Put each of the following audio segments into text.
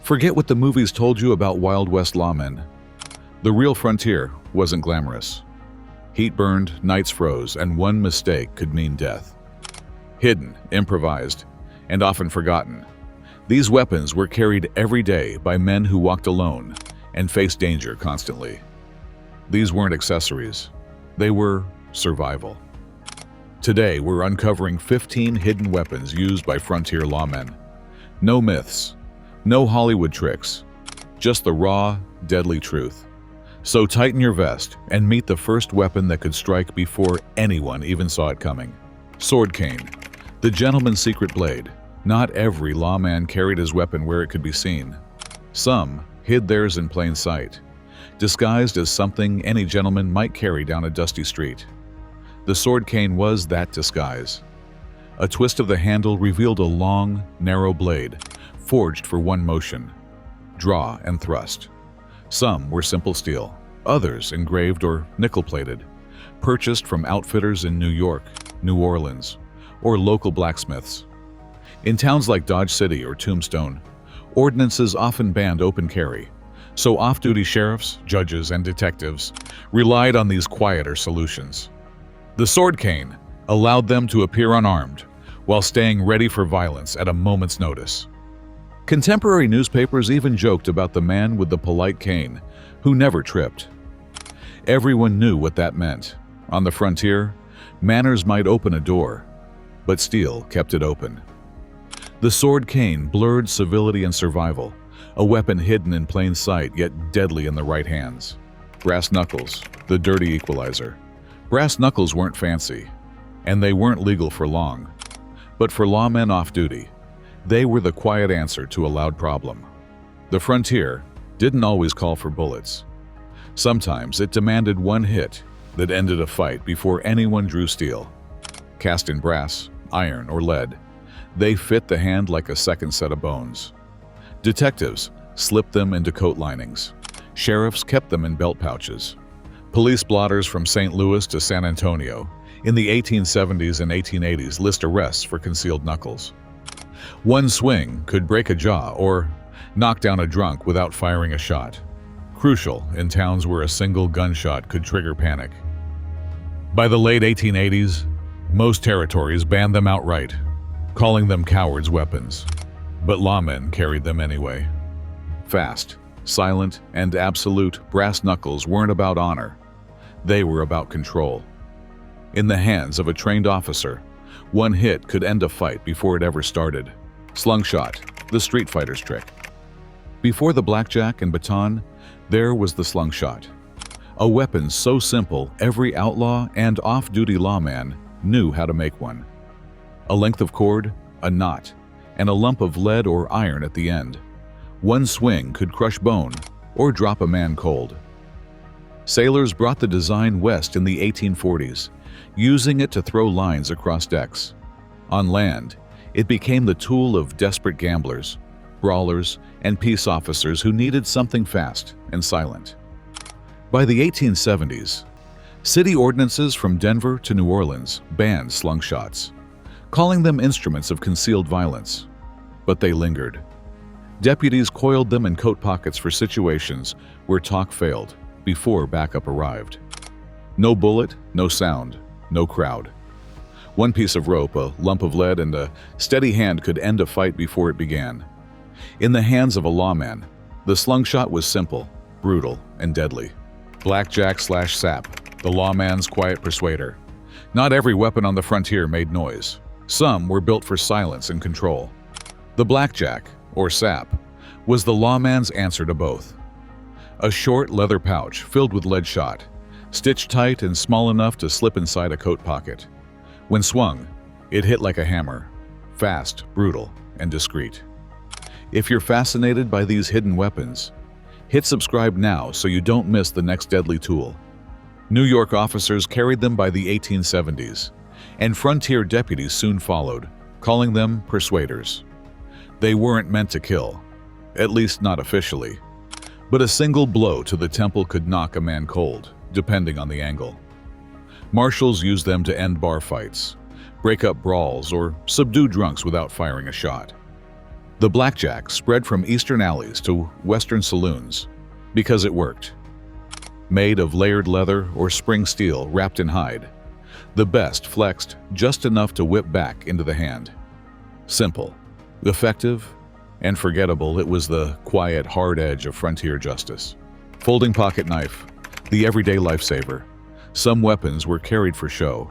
Forget what the movies told you about Wild West lawmen. The real frontier wasn't glamorous. Heat burned, nights froze, and one mistake could mean death. Hidden, improvised, and often forgotten, these weapons were carried every day by men who walked alone and faced danger constantly. These weren't accessories. They were survival. Today, we're uncovering 15 hidden weapons used by frontier lawmen. No myths, no Hollywood tricks, just the raw, deadly truth. So tighten your vest and meet the first weapon that could strike before anyone even saw it coming. Sword cane, the gentleman's secret blade. Not every lawman carried his weapon where it could be seen. Some hid theirs in plain sight, disguised as something any gentleman might carry down a dusty street. The sword cane was that disguise. A twist of the handle revealed a long, narrow blade, forged for one motion: draw and thrust. Some were simple steel, others engraved or nickel-plated, purchased from outfitters in New York, New Orleans, or local blacksmiths. In towns like Dodge City or Tombstone, ordinances often banned open carry, so off-duty sheriffs, judges, and detectives relied on these quieter solutions. The sword cane allowed them to appear unarmed while staying ready for violence at a moment's notice. Contemporary newspapers even joked about the man with the polite cane who never tripped. Everyone knew what that meant. On the frontier, manners might open a door, but steel kept it open. The sword cane blurred civility and survival, a weapon hidden in plain sight yet deadly in the right hands. Brass knuckles, the dirty equalizer. Brass knuckles weren't fancy, and they weren't legal for long. But for lawmen off duty, they were the quiet answer to a loud problem. The frontier didn't always call for bullets. Sometimes it demanded one hit that ended a fight before anyone drew steel. Cast in brass, iron, or lead, they fit the hand like a second set of bones. Detectives slipped them into coat linings. Sheriffs kept them in belt pouches. Police blotters from St. Louis to San Antonio in the 1870s and 1880s list arrests for concealed knuckles. One swing could break a jaw or knock down a drunk without firing a shot. Crucial in towns where a single gunshot could trigger panic. By the late 1880s, most territories banned them outright, calling them cowards' weapons. But lawmen carried them anyway. Fast, silent, and absolute, brass knuckles weren't about honor. They were about control. In the hands of a trained officer, one hit could end a fight before it ever started. Slungshot, the street fighter's trick. Before the blackjack and baton, there was the slungshot. A weapon so simple every outlaw and off-duty lawman knew how to make one. A length of cord, a knot, and a lump of lead or iron at the end. One swing could crush bone or drop a man cold. Sailors brought the design west in the 1840s, using it to throw lines across decks. On land, it became the tool of desperate gamblers, brawlers, and peace officers who needed something fast and silent. By the 1870s, city ordinances from Denver to New Orleans banned slungshots, calling them instruments of concealed violence. But they lingered. Deputies coiled them in coat pockets for situations where talk failed before backup arrived. No bullet, no sound, no crowd. One piece of rope, a lump of lead, and a steady hand could end a fight before it began. In the hands of a lawman, the slungshot was simple, brutal, and deadly. Blackjack/sap, the lawman's quiet persuader. Not every weapon on the frontier made noise. Some were built for silence and control. The blackjack, or sap, was the lawman's answer to both. A short leather pouch filled with lead shot, stitched tight and small enough to slip inside a coat pocket. When swung, it hit like a hammer, fast, brutal, and discreet. If you're fascinated by these hidden weapons, hit subscribe now so you don't miss the next deadly tool. New York officers carried them by the 1870s, and frontier deputies soon followed, calling them persuaders. They weren't meant to kill, at least not officially, but a single blow to the temple could knock a man cold, depending on the angle. Marshals used them to end bar fights, break up brawls, or subdue drunks without firing a shot. The blackjack spread from eastern alleys to western saloons because it worked. Made of layered leather or spring steel wrapped in hide, the best flexed just enough to whip back into the hand. Simple, effective, and forgettable, it was the quiet, hard edge of frontier justice. Folding pocket knife, the everyday lifesaver. Some weapons were carried for show.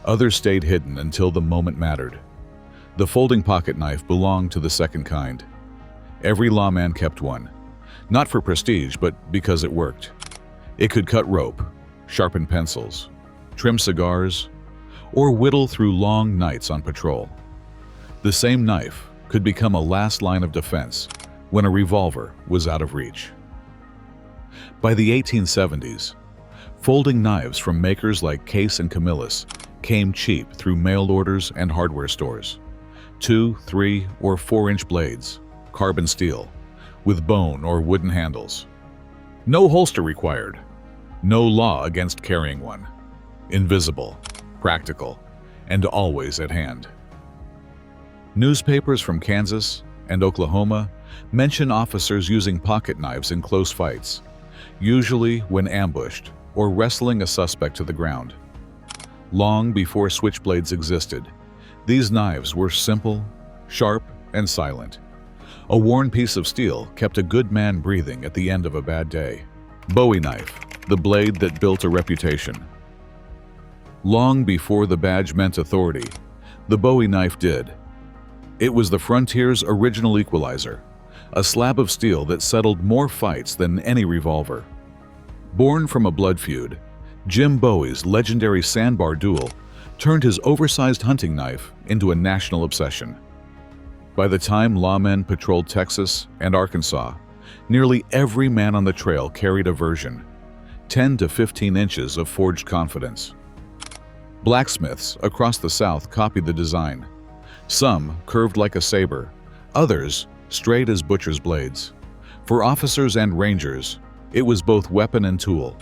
Others stayed hidden until the moment mattered. The folding pocket knife belonged to the second kind. Every lawman kept one, not for prestige, but because it worked. It could cut rope, sharpen pencils, trim cigars, or whittle through long nights on patrol. The same knife could become a last line of defense when a revolver was out of reach. By the 1870s, folding knives from makers like Case and Camillus came cheap through mail orders and hardware stores. 2, 3, or 4-inch blades, carbon steel, with bone or wooden handles. No holster required. No law against carrying one. Invisible, practical, and always at hand. Newspapers from Kansas and Oklahoma mention officers using pocket knives in close fights, usually when ambushed or wrestling a suspect to the ground. Long before switchblades existed, these knives were simple, sharp, and silent. A worn piece of steel kept a good man breathing at the end of a bad day. Bowie knife, the blade that built a reputation. Long before the badge meant authority, the Bowie knife did. It was the frontier's original equalizer, a slab of steel that settled more fights than any revolver. Born from a blood feud, Jim Bowie's legendary sandbar duel turned his oversized hunting knife into a national obsession. By the time lawmen patrolled Texas and Arkansas, nearly every man on the trail carried a version, 10 to 15 inches of forged confidence. Blacksmiths across the South copied the design. Some curved like a saber, others straight as butcher's blades. For officers and rangers, it was both weapon and tool,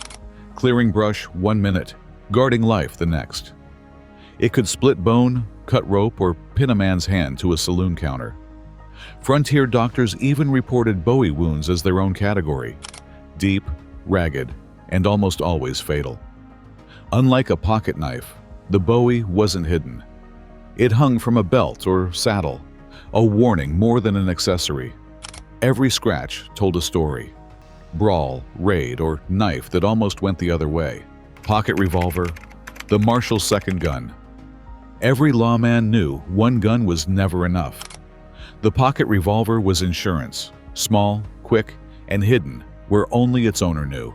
clearing brush 1 minute, guarding life the next. It could split bone, cut rope, or pin a man's hand to a saloon counter. Frontier doctors even reported Bowie wounds as their own category: deep, ragged, and almost always fatal. Unlike a pocket knife, the Bowie wasn't hidden. It hung from a belt or saddle, a warning more than an accessory. Every scratch told a story. Brawl, raid, or knife that almost went the other way. Pocket revolver, the marshal's second gun. Every lawman knew one gun was never enough. The pocket revolver was insurance, small, quick, and hidden where only its owner knew.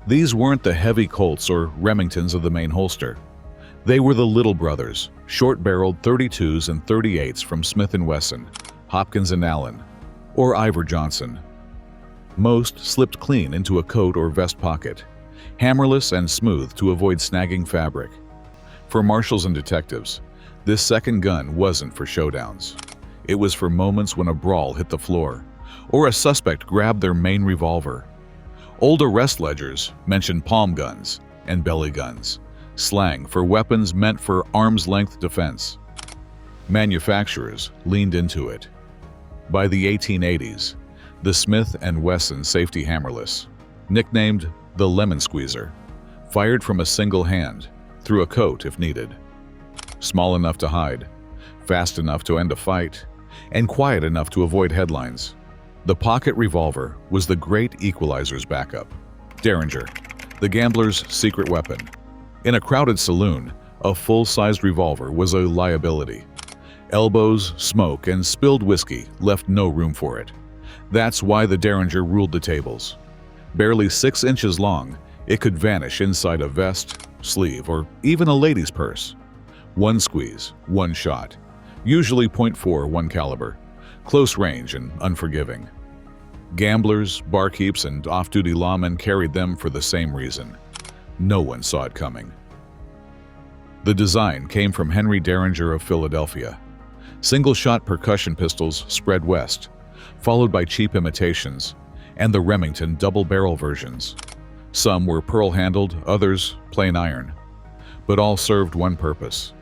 These weren't the heavy Colts or Remingtons of the main holster. They were the little brothers, short-barreled 32s and 38s from Smith & Wesson, Hopkins & Allen, or Ivor Johnson. Most slipped clean into a coat or vest pocket, hammerless and smooth to avoid snagging fabric. For marshals and detectives, this second gun wasn't for showdowns. It was for moments when a brawl hit the floor, or a suspect grabbed their main revolver. Old arrest ledgers mentioned palm guns and belly guns, slang for weapons meant for arm's-length defense. Manufacturers leaned into it. By the 1880s, the Smith & Wesson safety hammerless, nicknamed the lemon squeezer, fired from a single hand, through a coat if needed. Small enough to hide, fast enough to end a fight, and quiet enough to avoid headlines. The pocket revolver was the great equalizer's backup. Derringer, the gambler's secret weapon. In a crowded saloon, a full-sized revolver was a liability. Elbows, smoke, and spilled whiskey left no room for it. That's why the Derringer ruled the tables. Barely 6 inches long, it could vanish inside a vest, sleeve, or even a lady's purse. One squeeze, one shot, usually .4 1 caliber, close range and unforgiving. Gamblers, barkeeps, and off-duty lawmen carried them for the same reason. No one saw it coming. The design came from Henry Derringer of Philadelphia. Single-shot percussion pistols spread west, followed by cheap imitations, and the Remington double-barrel versions. Some were pearl-handled, others plain iron. But all served one purpose: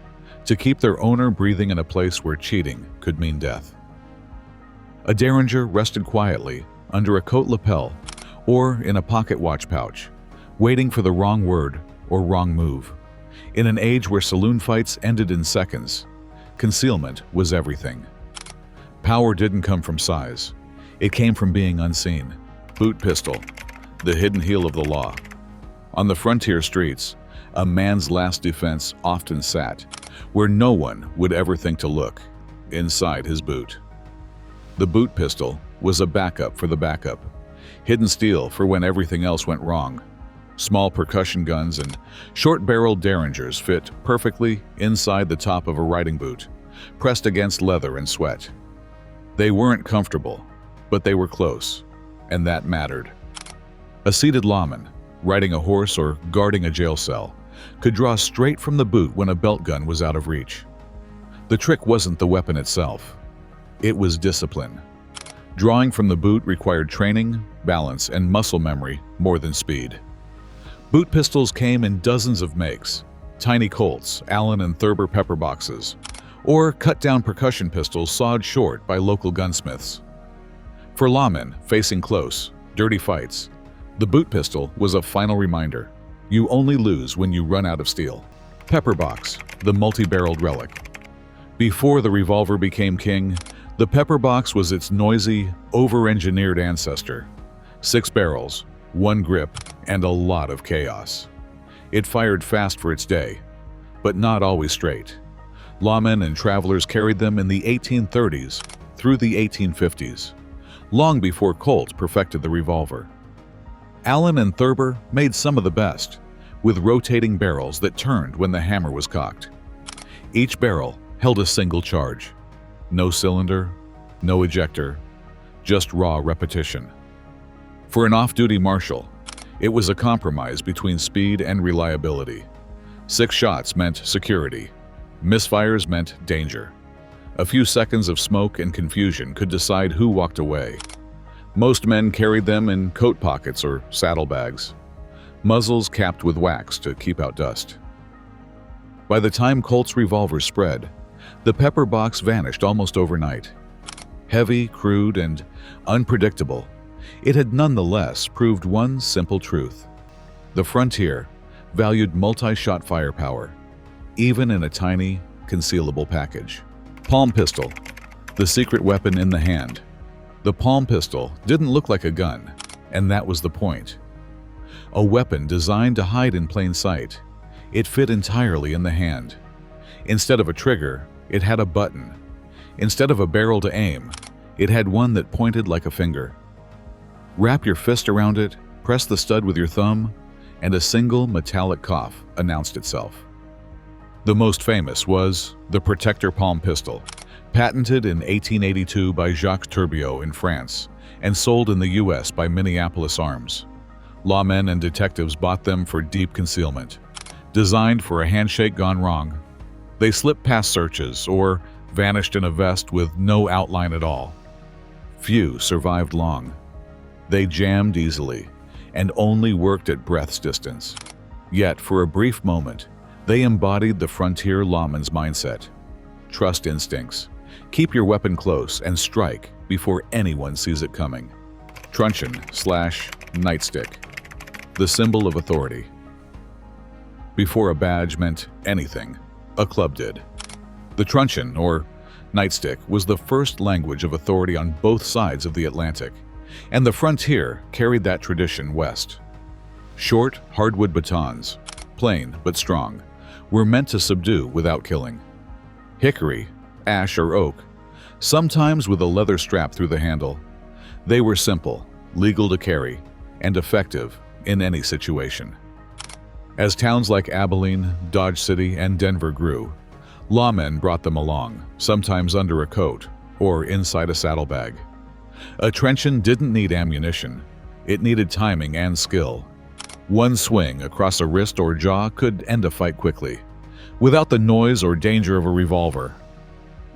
to keep their owner breathing in a place where cheating could mean death. A derringer rested quietly under a coat lapel or in a pocket watch pouch, waiting for the wrong word or wrong move. In an age where saloon fights ended in seconds, concealment was everything. Power didn't come from size. It came from being unseen. Boot pistol, the hidden heel of the law. On the frontier streets, a man's last defense often sat where no one would ever think to look, inside his boot. The boot pistol was a backup for the backup, hidden steel for when everything else went wrong. Small percussion guns and short-barreled derringers fit perfectly inside the top of a riding boot, pressed against leather and sweat. They weren't comfortable, but they were close, and that mattered. A seated lawman, riding a horse or guarding a jail cell, could draw straight from the boot when a belt gun was out of reach. The trick wasn't the weapon itself. It was discipline. Drawing from the boot required training, balance, and muscle memory more than speed. Boot pistols came in dozens of makes: tiny Colts, Allen and Thurber pepper boxes, or cut-down percussion pistols sawed short by local gunsmiths. For lawmen facing close, dirty fights, the boot pistol was a final reminder: you only lose when you run out of steel. Pepper box, the multi-barreled relic. Before the revolver became king, the pepper box was its noisy, over-engineered ancestor. 6 barrels, 1 grip, and a lot of chaos. It fired fast for its day, but not always straight. Lawmen and travelers carried them in the 1830s through the 1850s, long before Colt perfected the revolver. Allen and Thurber made some of the best, with rotating barrels that turned when the hammer was cocked. Each barrel held a single charge. No cylinder, no ejector, just raw repetition. For an off-duty marshal, it was a compromise between speed and reliability. 6 shots meant security. Misfires meant danger. A few seconds of smoke and confusion could decide who walked away. Most men carried them in coat pockets or saddlebags, muzzles capped with wax to keep out dust. By the time Colt's revolver spread, the pepper box vanished almost overnight. Heavy, crude, and unpredictable, it had nonetheless proved one simple truth: the frontier valued multi-shot firepower, even in a tiny, concealable package. Palm pistol, the secret weapon in the hand. The palm pistol didn't look like a gun, and that was the point. A weapon designed to hide in plain sight, it fit entirely in the hand. Instead of a trigger, it had a button. Instead of a barrel to aim, it had one that pointed like a finger. Wrap your fist around it, press the stud with your thumb, and a single metallic cough announced itself. The most famous was the Protector palm pistol, patented in 1882 by Jacques Turbiot in France and sold in the US by Minneapolis Arms. Lawmen and detectives bought them for deep concealment. Designed for a handshake gone wrong, they slipped past searches or vanished in a vest with no outline at all. Few survived long. They jammed easily and only worked at breath's distance. Yet, for a brief moment, they embodied the frontier lawman's mindset. Trust instincts. Keep your weapon close and strike before anyone sees it coming. Truncheon/nightstick, the symbol of authority. Before a badge meant anything, a club did. The truncheon, or nightstick, was the first language of authority on both sides of the Atlantic, and the frontier carried that tradition west. Short, hardwood batons, plain but strong, were meant to subdue without killing. Hickory, ash, or oak, sometimes with a leather strap through the handle. They were simple, legal to carry, and effective in any situation. As towns like Abilene, Dodge City, and Denver grew, lawmen brought them along, sometimes under a coat or inside a saddlebag. A truncheon didn't need ammunition. It needed timing and skill. One swing across a wrist or jaw could end a fight quickly, without the noise or danger of a revolver.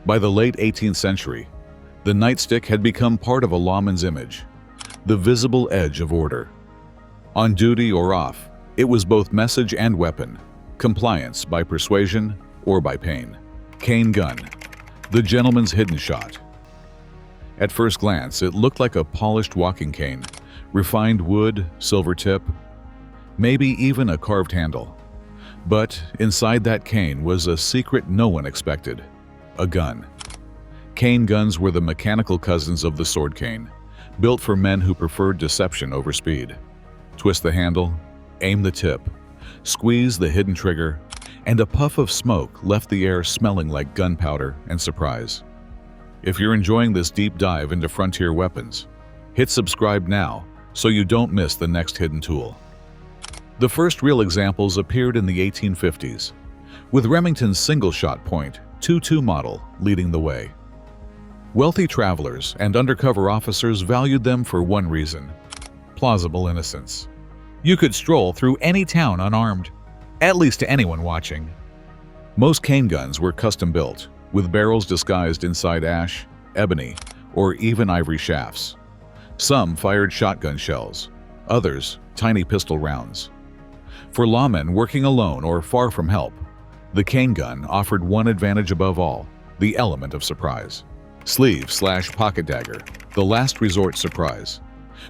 By the late 18th century, the nightstick had become part of a lawman's image, the visible edge of order. On duty or off, it was both message and weapon, compliance by persuasion or by pain. Cane gun, the gentleman's hidden shot. At first glance, it looked like a polished walking cane, refined wood, silver tip, maybe even a carved handle. But inside that cane was a secret no one expected: a gun. Cane guns were the mechanical cousins of the sword cane, built for men who preferred deception over speed. Twist the handle, aim the tip, squeeze the hidden trigger, and a puff of smoke left the air smelling like gunpowder and surprise. If you're enjoying this deep dive into frontier weapons, hit subscribe now so you don't miss the next hidden tool. The first real examples appeared in the 1850s, with Remington's single-shot .22 model leading the way. Wealthy travelers and undercover officers valued them for one reason: plausible innocence. You could stroll through any town unarmed, at least to anyone watching. Most cane guns were custom-built, with barrels disguised inside ash, ebony, or even ivory shafts. Some fired shotgun shells, others tiny pistol rounds. For lawmen working alone or far from help, the cane gun offered one advantage above all: the element of surprise. Sleeve/pocket dagger, the last resort surprise.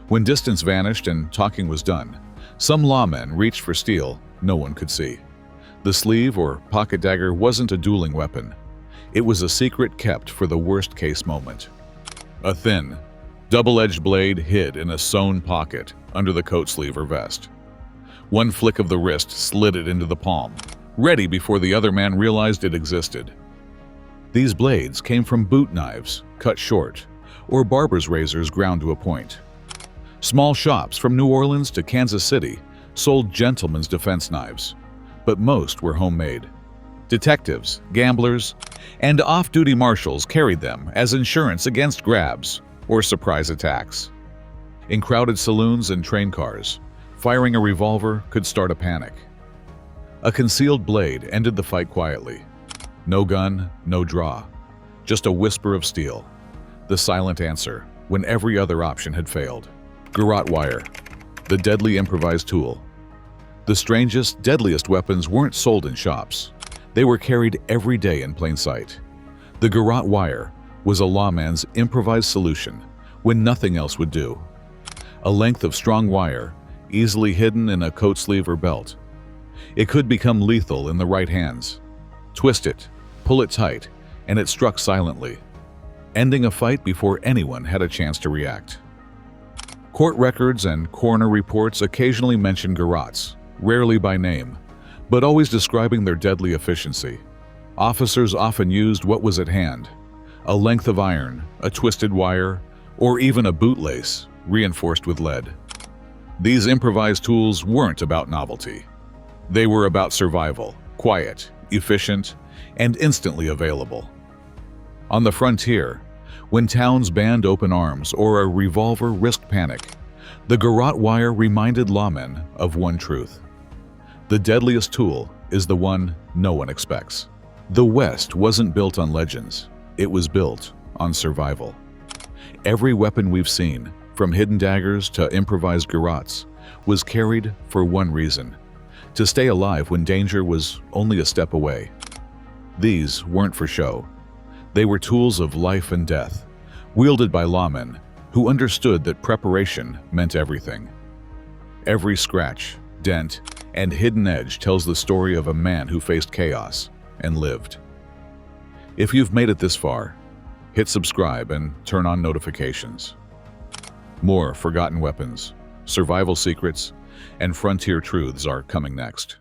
When distance vanished and talking was done, some lawmen reached for steel no one could see. The sleeve or pocket dagger wasn't a dueling weapon. It was a secret kept for the worst-case moment. A thin, double-edged blade hid in a sewn pocket under the coat sleeve or vest. One flick of the wrist slid it into the palm, ready before the other man realized it existed. These blades came from boot knives, cut short, or barber's razors ground to a point. Small shops from New Orleans to Kansas City sold gentlemen's defense knives, but most were homemade. Detectives, gamblers, and off-duty marshals carried them as insurance against grabs or surprise attacks. In crowded saloons and train cars, firing a revolver could start a panic. A concealed blade ended the fight quietly. No gun, no draw, just a whisper of steel, the silent answer when every other option had failed. Garrote wire, the deadly improvised tool. The strangest, deadliest weapons weren't sold in shops. They were carried every day in plain sight. The garrote wire was a lawman's improvised solution when nothing else would do. A length of strong wire, easily hidden in a coat sleeve or belt. It could become lethal in the right hands. Twist it, pull it tight, and it struck silently, ending a fight before anyone had a chance to react. Court records and coroner reports occasionally mention garrotes, rarely by name, but always describing their deadly efficiency. Officers often used what was at hand: a length of iron, a twisted wire, or even a bootlace reinforced with lead. These improvised tools weren't about novelty. They were about survival, quiet, efficient, and instantly available. On the frontier, when towns banned open arms or a revolver risked panic, the garrote wire reminded lawmen of one truth: the deadliest tool is the one no one expects. The West wasn't built on legends, it was built on survival. Every weapon we've seen, from hidden daggers to improvised garrotes, was carried for one reason: to stay alive when danger was only a step away. These weren't for show. They were tools of life and death, wielded by lawmen who understood that preparation meant everything. Every scratch, dent, and hidden edge tells the story of a man who faced chaos and lived. If you've made it this far, hit subscribe and turn on notifications. More forgotten weapons, survival secrets, and frontier truths are coming next.